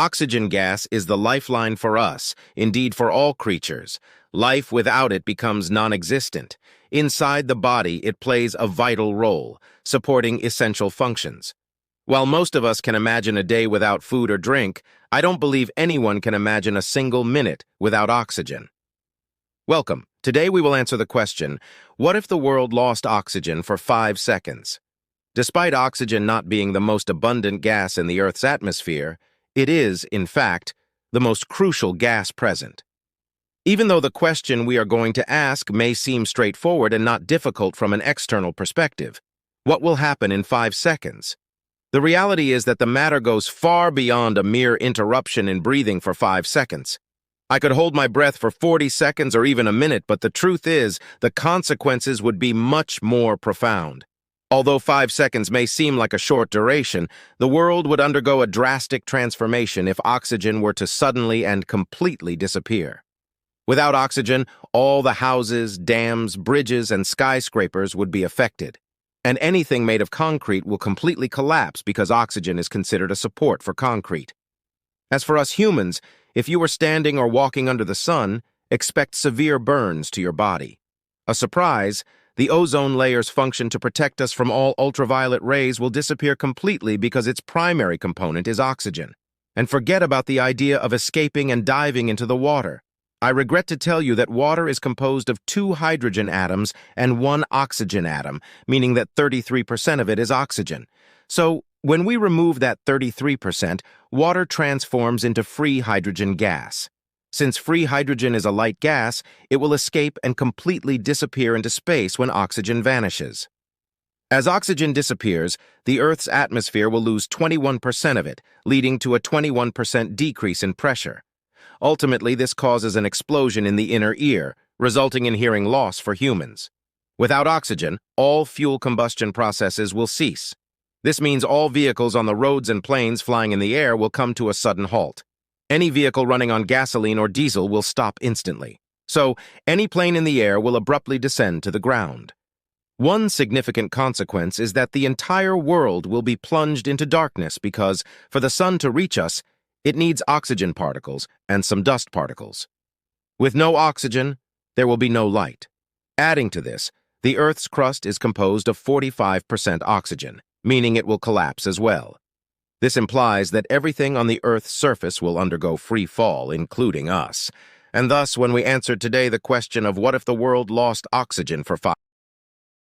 Oxygen gas is the lifeline for us, indeed for all creatures. Life without it becomes non-existent. Inside the body, it plays a vital role, supporting essential functions. While most of us can imagine a day without food or drink, I don't believe anyone can imagine a single minute without oxygen. Welcome. Today we will answer the question, what if the world lost oxygen for 5 seconds? Despite oxygen not being the most abundant gas in the Earth's atmosphere, it is, in fact, the most crucial gas present. Even though the question we are going to ask may seem straightforward and not difficult from an external perspective, what will happen in 5 seconds? The reality is that the matter goes far beyond a mere interruption in breathing for 5 seconds. I could hold my breath for 40 seconds or even a minute, but the truth is, the consequences would be much more profound. Although 5 seconds may seem like a short duration, the world would undergo a drastic transformation if oxygen were to suddenly and completely disappear. Without oxygen, all the houses, dams, bridges, and skyscrapers would be affected. And anything made of concrete will completely collapse because oxygen is considered a support for concrete. As for us humans, if you were standing or walking under the sun, expect severe burns to your body. A surprise, the ozone layer's function to protect us from all ultraviolet rays will disappear completely because its primary component is oxygen. And forget about the idea of escaping and diving into the water. I regret to tell you that water is composed of 2 hydrogen atoms and 1 oxygen atom, meaning that 33% of it is oxygen. So, when we remove that 33%, water transforms into free hydrogen gas. Since free hydrogen is a light gas, it will escape and completely disappear into space when oxygen vanishes. As oxygen disappears, the Earth's atmosphere will lose 21% of it, leading to a 21% decrease in pressure. Ultimately, this causes an explosion in the inner ear, resulting in hearing loss for humans. Without oxygen, all fuel combustion processes will cease. This means all vehicles on the roads and planes flying in the air will come to a sudden halt. Any vehicle running on gasoline or diesel will stop instantly. So, any plane in the air will abruptly descend to the ground. One significant consequence is that the entire world will be plunged into darkness because, for the sun to reach us, it needs oxygen particles and some dust particles. With no oxygen, there will be no light. Adding to this, the Earth's crust is composed of 45% oxygen, meaning it will collapse as well. This implies that everything on the Earth's surface will undergo free fall, including us. And thus, when we answered today the question of what if the world lost oxygen for 5